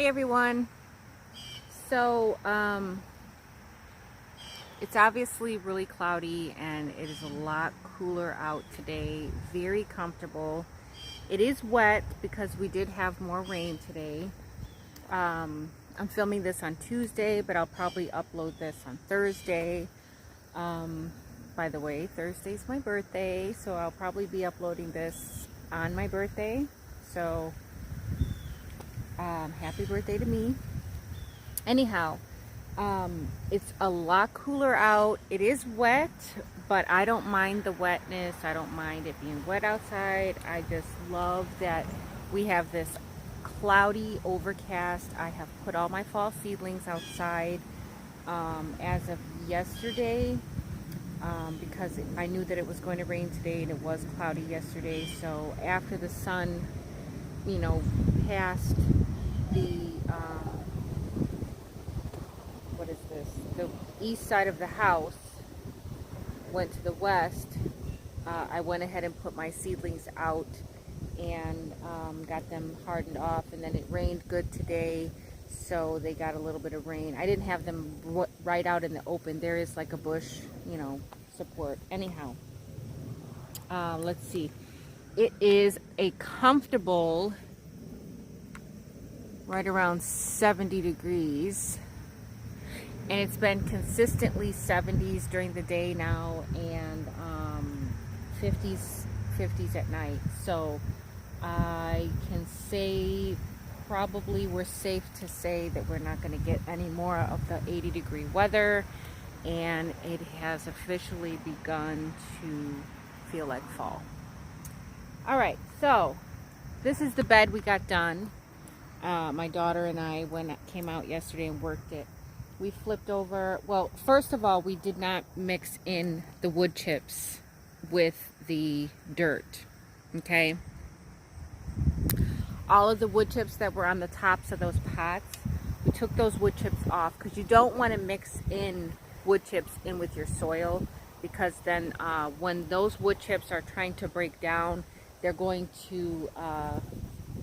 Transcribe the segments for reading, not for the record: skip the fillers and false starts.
Hey everyone. So it's obviously really cloudy and it is a lot cooler out today. Very comfortable. It is wet because we did have more rain today. I'm filming this on Tuesday, but I'll probably upload this on Thursday. By the way, Thursday's my birthday, so I'll probably be uploading this on my birthday. So happy birthday to me. Anyhow, it's a lot cooler out. It is wet, but I don't mind the wetness. I don't mind it being wet outside. I just love that we have this cloudy overcast. I have put all my fall seedlings outside as of yesterday because I knew that it was going to rain today and it was cloudy yesterday. So after the sun, passed the the east side of the house, went to the west, I went ahead and put my seedlings out and got them hardened off, and then it rained good today, so they got a little bit of rain. I didn't have them right out in the open. There is like a bush, support. Anyhow, let's see. It is a comfortable right around 70 degrees. And it's been consistently 70s during the day now, and 50s at night. So I can say probably we're safe to say that we're not going to get any more of the 80-degree weather, and it has officially begun to feel like fall. All right, so this is the bed we got done. My daughter and I came out yesterday and worked it. We flipped over, well, first of all, we did not mix in the wood chips with the dirt, okay? All of the wood chips that were on the tops of those pots, we took those wood chips off because you don't want to mix in wood chips in with your soil, because then when those wood chips are trying to break down, they're going to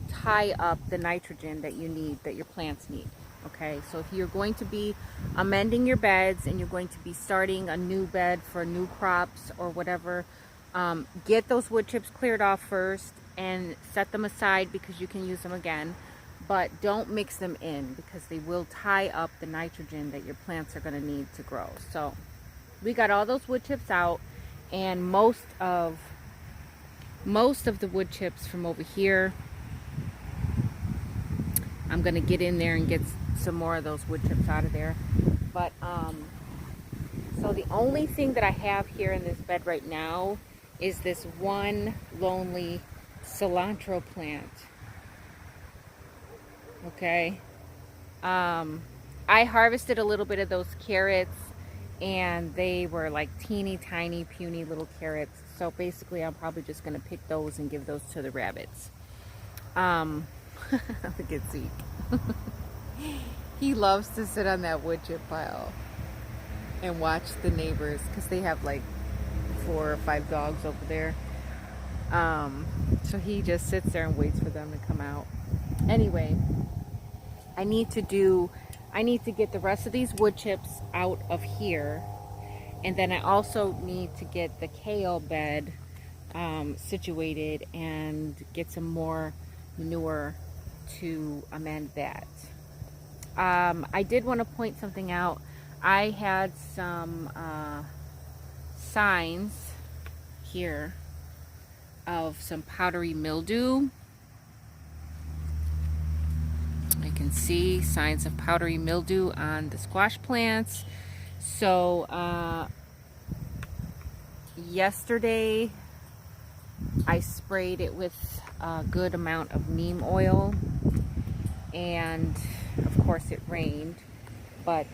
tie up the nitrogen that you need, that your plants need. Okay, so if you're going to be amending your beds and you're going to be starting a new bed for new crops or whatever, get those wood chips cleared off first and set them aside because you can use them again. But don't mix them in because they will tie up the nitrogen that your plants are going to need to grow. So we got all those wood chips out, and most of the wood chips from over here, I'm going to get in there and get some more of those wood chips out of there. But so the only thing that I have here in this bed right now is this one lonely cilantro plant. Okay, I harvested a little bit of those carrots, and they were like teeny tiny puny little carrots. So basically I'm probably just going to pick those and give those to the rabbits. Look at Zeke. He loves to sit on that wood chip pile and watch the neighbors because they have like 4 or 5 dogs over there. So he just sits there and waits for them to come out. Anyway, I need to get the rest of these wood chips out of here, and then I also need to get the kale bed situated and get some more manure to amend that. I did want to point something out. I had some signs here of some powdery mildew. I can see signs of powdery mildew on the squash plants. So yesterday I sprayed it with a good amount of neem oil, and of course it rained, but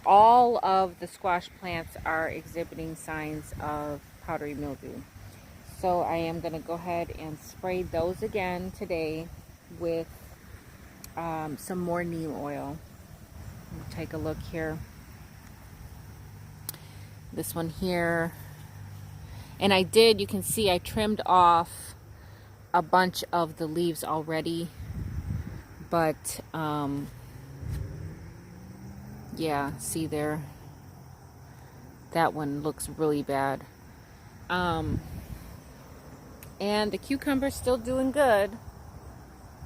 all of the squash plants are exhibiting signs of powdery mildew. So I am going to go ahead and spray those again today with some more neem oil. We'll take a look here. This one here. And you can see I trimmed off a bunch of the leaves already, But yeah, see there, that one looks really bad. And the cucumber's still doing good.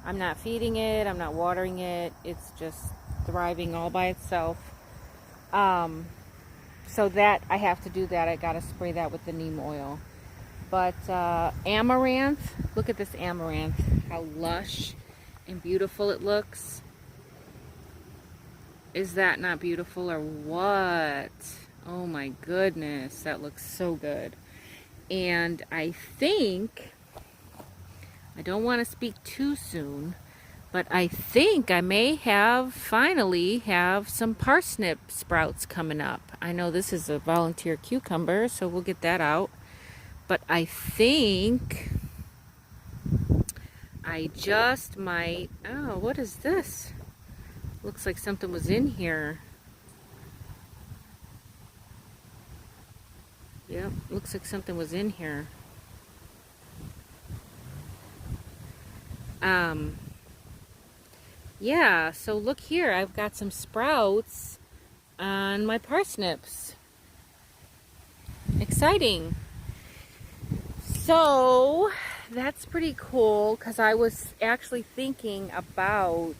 I'm not feeding it, I'm not watering it, it's just thriving all by itself. So that, I have to do that. I gotta spray that with the neem oil. But amaranth, look at this amaranth, how lush and beautiful it looks. Is that not beautiful or what? Oh my goodness, that looks so good. And I think, I don't want to speak too soon, but I think I may finally have some parsnip sprouts coming up. I know this is a volunteer cucumber, so we'll get that out. But I think I just might, oh, what is this? Looks like something was in here. Yep, looks like something was in here. Yeah, so look here, I've got some sprouts on my parsnips. Exciting. So that's pretty cool, because I was actually thinking about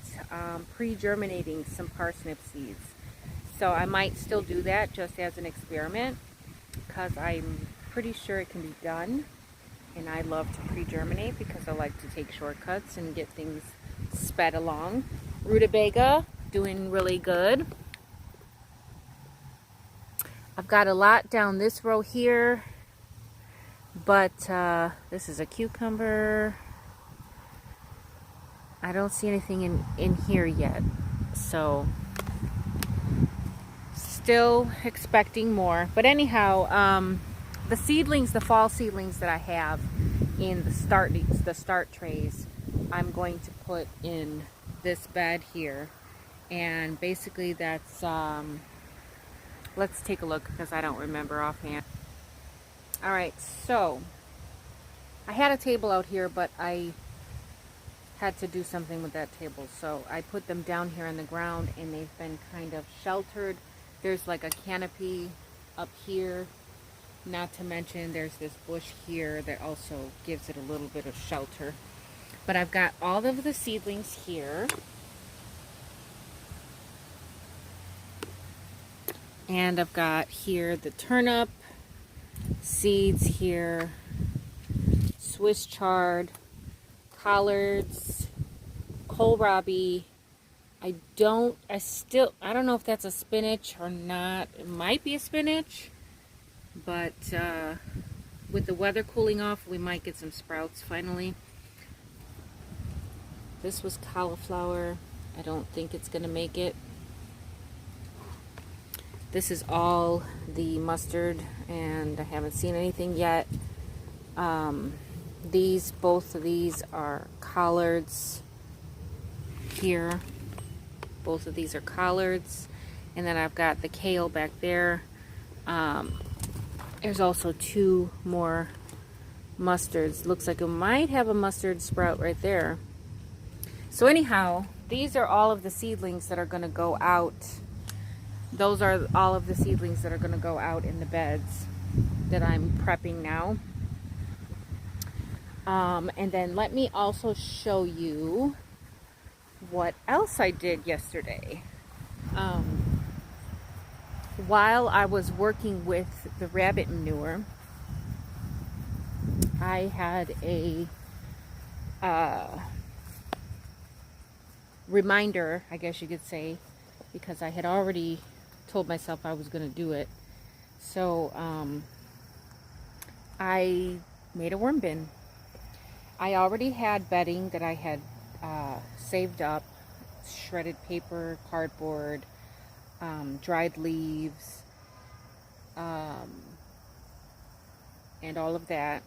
pre-germinating some parsnip seeds. So I might still do that just as an experiment, because I'm pretty sure it can be done. And I love to pre-germinate because I like to take shortcuts and get things sped along. Rutabaga, doing really good. I've got a lot down this row here, but this is a cucumber. I don't see anything in here yet, so still expecting more. But anyhow, the seedlings, the fall seedlings that I have in the start trays, I'm going to put in this bed here. And basically that's, let's take a look because I don't remember offhand. Alright, so I had a table out here, but I had to do something with that table. So I put them down here on the ground, and they've been kind of sheltered. There's like a canopy up here. Not to mention there's this bush here that also gives it a little bit of shelter. But I've got all of the seedlings here. And I've got here the turnip seeds here, Swiss chard, collards, kohlrabi. I don't know if that's a spinach or not. It might be a spinach. But with the weather cooling off, we might get some sprouts finally. This was cauliflower. I don't think it's going to make it. This is all the mustard, and I haven't seen anything yet. Both of these are collards here. Both of these are collards. And then I've got the kale back there. There's also two more mustards. Looks like it might have a mustard sprout right there. So anyhow, these are all of the seedlings that are going to go out. Those are all of the seedlings that are going to go out in the beds that I'm prepping now. And then let me also show you what else I did yesterday. While I was working with the rabbit manure, I had a reminder, I guess you could say, because I had already told myself I was going to do it. So I made a worm bin. I already had bedding that I had saved up, shredded paper, cardboard, dried leaves, and all of that.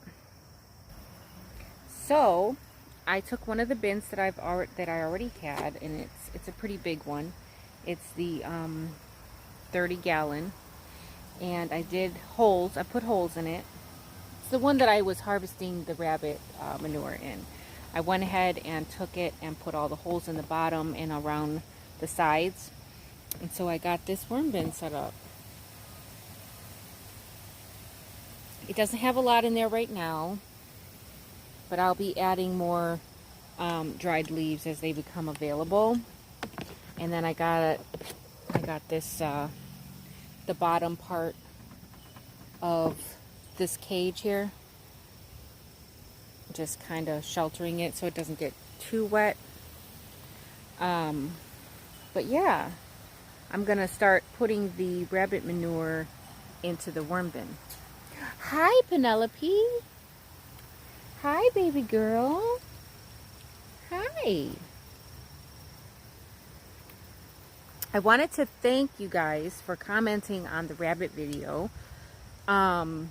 So I took one of the bins that I already had, and it's a pretty big one. It's the 30-gallon, and I did holes. I put holes in it. It's the one that I was harvesting the rabbit manure in. I went ahead and took it and put all the holes in the bottom and around the sides. And so I got this worm bin set up. It doesn't have a lot in there right now, but I'll be adding more dried leaves as they become available. And then I got this, the bottom part of this cage here, just kind of sheltering it so it doesn't get too wet. But yeah, I'm gonna start putting the rabbit manure into the worm bin. Hi, Penelope. Hi, baby girl. Hi. I wanted to thank you guys for commenting on the rabbit video. I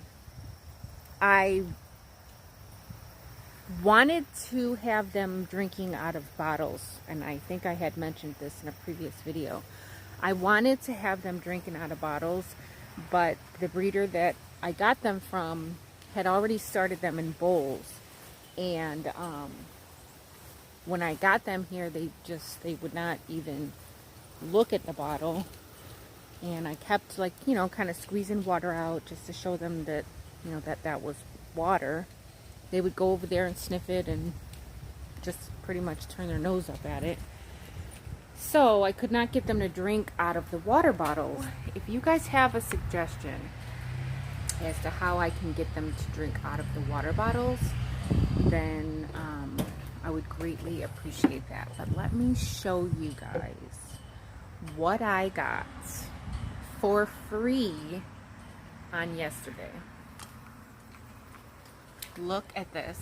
wanted to have them drinking out of bottles, and I think I had mentioned this in a previous video. I wanted to have them drinking out of bottles, but the breeder that I got them from had already started them in bowls, and when I got them here, they would not even look at the bottle. And I kept, like, you know, kind of squeezing water out just to show them that, you know, that was water. They would go over there and sniff it and just pretty much turn their nose up at it. So I could not get them to drink out of the water bottles. If you guys have a suggestion as to how I can get them to drink out of the water bottles, then I would greatly appreciate that. But let me show you guys what I got for free on yesterday. Look at this.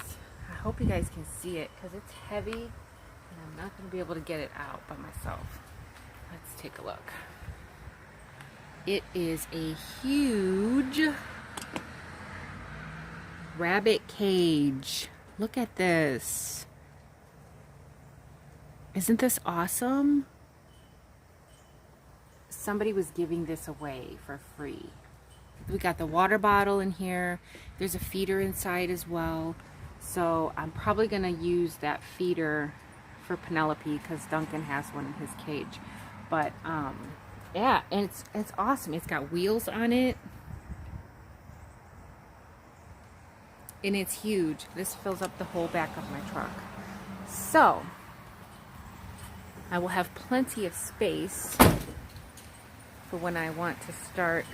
I hope you guys can see it because it's heavy and I'm not going to be able to get it out by myself. Let's take a look. It is a huge rabbit cage. Look at this. Isn't this awesome? Somebody was giving this away for free. We got the water bottle in here. There's a feeder inside as well. So I'm probably going to use that feeder for Penelope because Duncan has one in his cage. But yeah, and it's awesome. It's got wheels on it. And it's huge. This fills up the whole back of my truck. So I will have plenty of space for when I want to start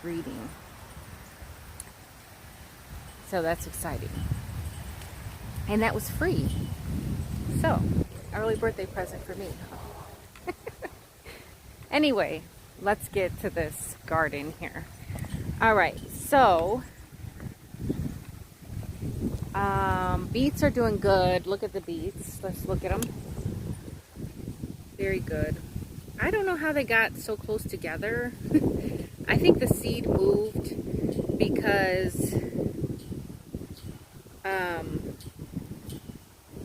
breeding. So that's exciting. And that was free. So, early birthday present for me. Anyway, let's get to this garden here. Alright, so beets are doing good. Look at the beets. Let's look at them. Very good. I don't know how they got so close together. I think the seed moved because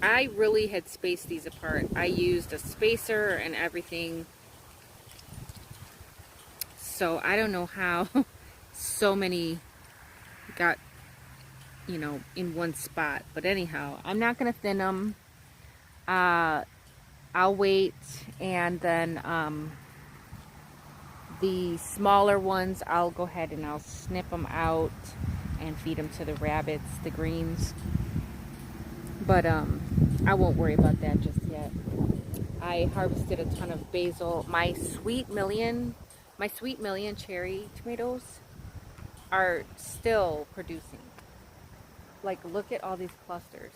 I really had spaced these apart. I used a spacer and everything. So I don't know how so many got, you know, in one spot. But anyhow, I'm not going to thin them. I'll wait, and then the smaller ones, I'll go ahead and I'll snip them out and feed them to the rabbits, the greens. But I won't worry about that just yet. I harvested a ton of basil. My sweet million cherry tomatoes are still producing. Like, look at all these clusters.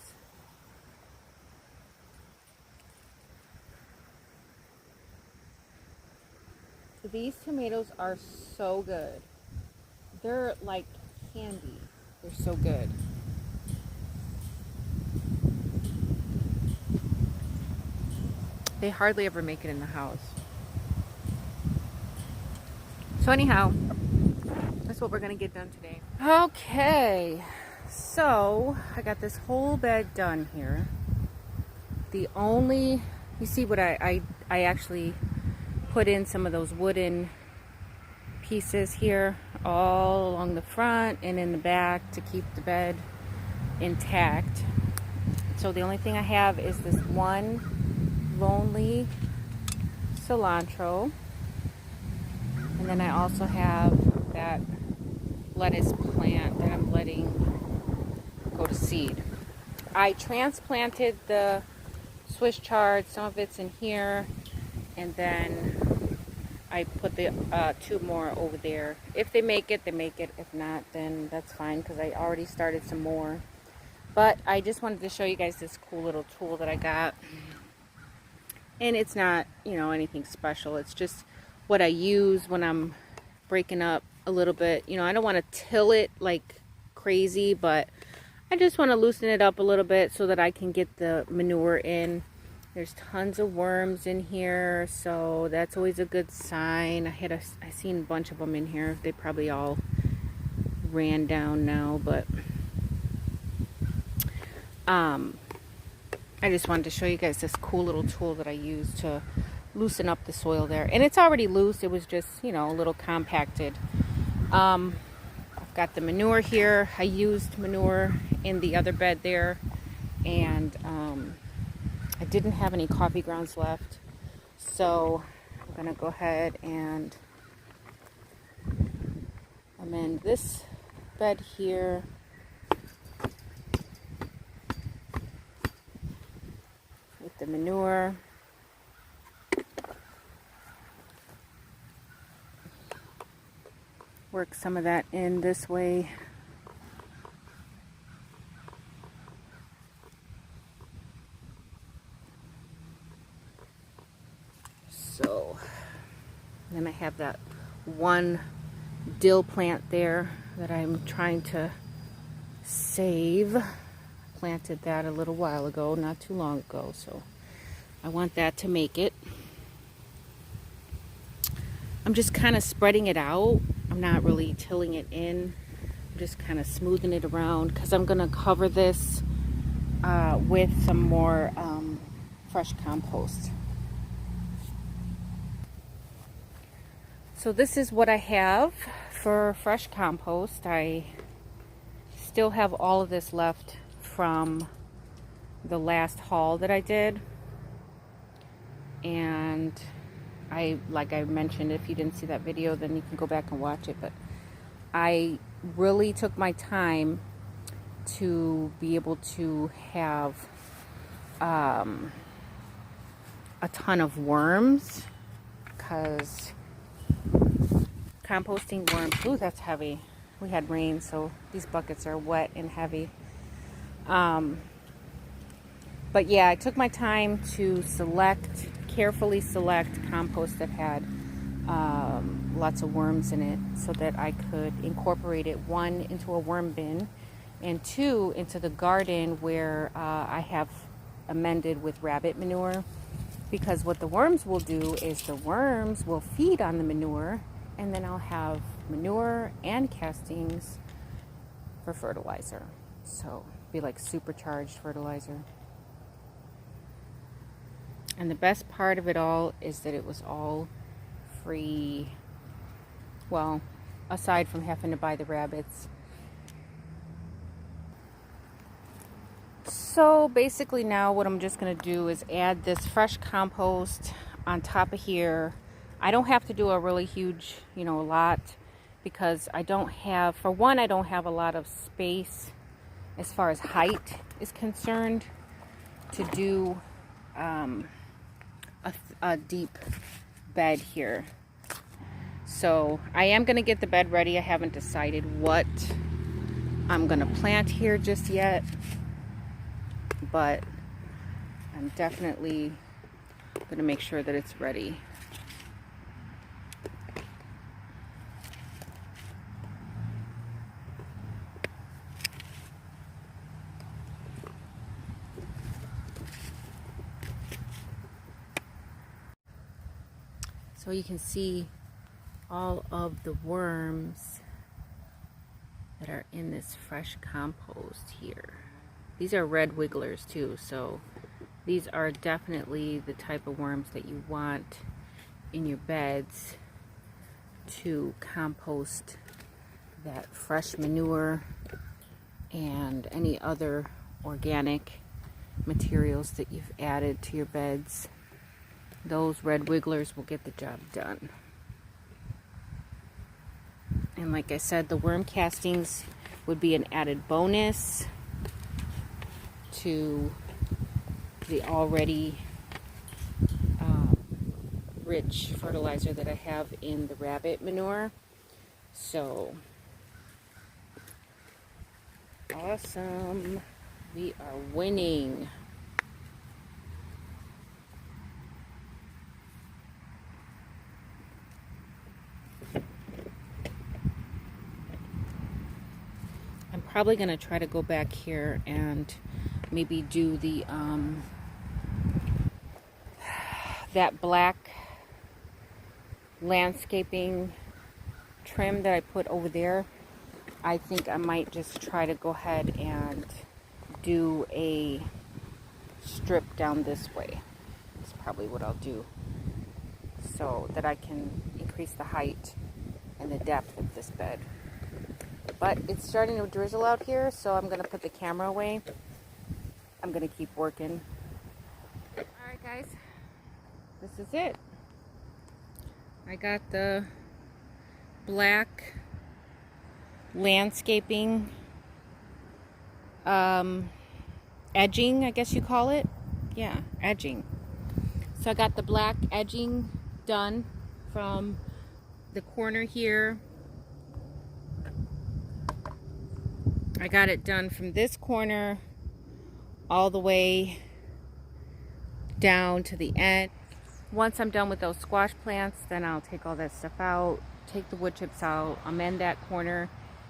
These tomatoes are so good. They're like candy. They're so good. They hardly ever make it in the house. So anyhow, that's what we're gonna get done today. Okay, so I got this whole bed done here. The only, you see what I actually put in some of those wooden pieces here all along the front and in the back to keep the bed intact. So the only thing I have is this one lonely cilantro, and then I also have that lettuce plant that I'm letting go to seed. I transplanted the Swiss chard, some of it's in here, and then I put the 2 more over there. If they make it, they make it. If not, then that's fine, because I already started some more. But I just wanted to show you guys this cool little tool that I got. And it's not, you know, anything special. It's just what I use when I'm breaking up a little bit. You know, I don't want to till it like crazy, but I just want to loosen it up a little bit so that I can get the manure in. There's tons of worms in here, so that's always a good sign. I seen a bunch of them in here. They probably all ran down now, but I just wanted to show you guys this cool little tool that I use to loosen up the soil there. And it's already loose. It was just, you know, a little compacted. I've got the manure here. I used manure in the other bed there, and I didn't have any coffee grounds left, so I'm gonna go ahead and amend this bed here. With the manure. Work some of that in this way. So then I have that one dill plant there that I'm trying to save. Planted that a little while ago, not too long ago, so I want that to make it. I'm just kind of spreading it out. I'm not really tilling it in. I'm just kind of smoothing it around because I'm going to cover this with some more fresh compost. So this is what I have for fresh compost. I still have all of this left from the last haul that I did, and like I mentioned, if you didn't see that video, then you can go back and watch it, but I really took my time to be able to have a ton of worms, because composting worms, ooh, that's heavy. We had rain, so these buckets are wet and heavy. But yeah, I took my time to carefully select compost that had lots of worms in it, so that I could incorporate it, 1, into a worm bin, and 2, into the garden where I have amended with rabbit manure. Because what the worms will do is the worms will feed on the manure, and then I'll have manure and castings for fertilizer. So be like supercharged fertilizer. And the best part of it all is that it was all free. Well, aside from having to buy the rabbits. So basically now what I'm just going to do is add this fresh compost on top of here. I don't have to do a really huge, you know, lot, because I don't have, for one, I don't have a lot of space as far as height is concerned to do a deep bed here. So I am going to get the bed ready. I haven't decided what I'm going to plant here just yet, but I'm definitely going to make sure that it's ready. So you can see all of the worms that are in this fresh compost here. These are red wigglers too, so these are definitely the type of worms that you want in your beds. to compost that fresh manure and any other organic materials that you've added to your beds. Those red wigglers will get the job done. And like I said, the worm castings would be an added bonus to the already rich fertilizer that I have in the rabbit manure. So awesome. We are winning. I'm probably going to try to go back here and maybe do the that black landscaping trim that I put over there. I think I might just try to go ahead and do a strip down this way. That's probably what I'll do, so that I can increase the height and the depth of this bed. But it's starting to drizzle out here, so I'm going to put the camera away. I'm going to keep working. Alright guys, this is it. I got the black landscaping edging, I guess you call it. Yeah, edging. So I got the black edging done from the corner here. I got it done from this corner all the way down to the end. Once I'm done with those squash plants, then I'll take all that stuff out, take the wood chips out, amend that corner,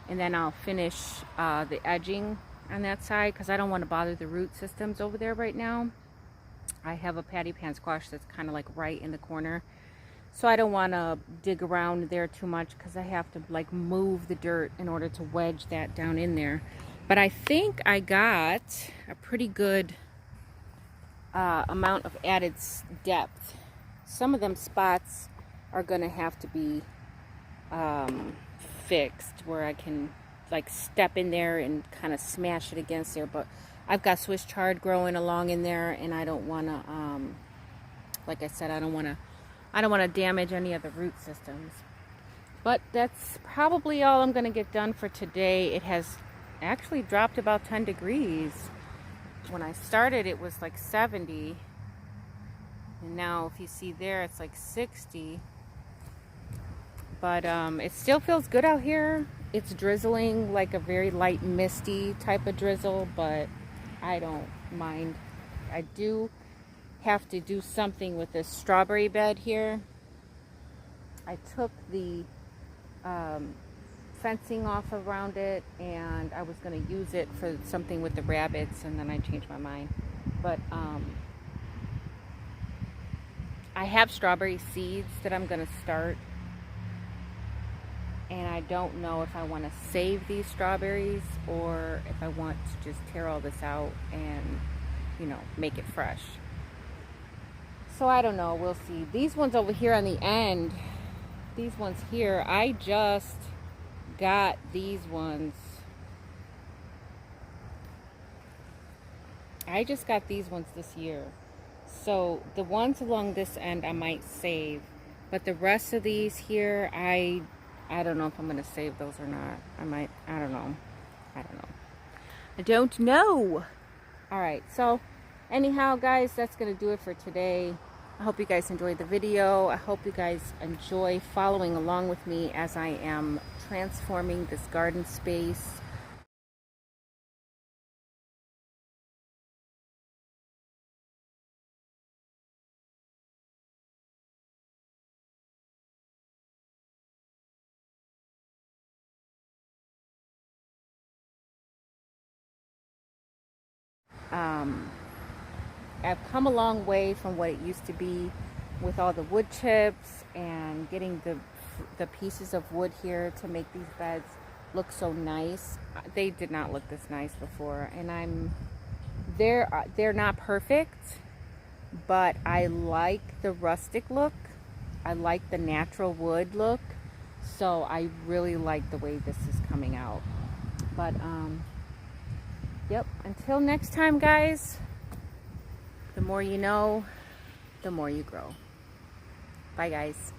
and then I'll finish the edging on that side, because I don't want to bother the root systems over there right now. I have a patty pan squash that's kind of like right in the corner, so I don't want to dig around there too much, because I have to like move the dirt in order to wedge that down in there. But I think I got a pretty good amount of added depth. Some of them spots are going to have to be fixed, where I can like step in there and kind of smash it against there. But I've got Swiss chard growing along in there, and I don't want to, like I said, I don't want to damage any of the root systems. But that's probably all I'm going to get done for today. It has actually dropped about 10 degrees. When I started, it was like 70. And now, if you see there, it's like 60. But it still feels good out here. It's drizzling, like a very light misty type of drizzle, but I don't mind. I do have to do something with this strawberry bed here. I took the fencing off around it, and I was going to use it for something with the rabbits, and then I changed my mind. But I have strawberry seeds that I'm going to start, and I don't know if I want to save these strawberries or if I want to just tear all this out and, you know, make it fresh. So I don't know, we'll see. These ones over here on the end, these ones here, I just got these ones. I just got these ones this year. So the ones along this end I might save, but the rest of these here, I don't know if I'm going to save those or not. I don't know. I don't know. Alright, so anyhow guys, that's going to do it for today. I hope you guys enjoyed the video. I hope you guys enjoy following along with me as I am transforming this garden space. I've come a long way from what it used to be with all the wood chips and getting the pieces of wood here to make these beds look so nice. They did not look this nice before, and they're not perfect, but I like the rustic look. I like the natural wood look. So I really like the way this is coming out. But yep, until next time, guys, the more you know, the more you grow. Bye, guys.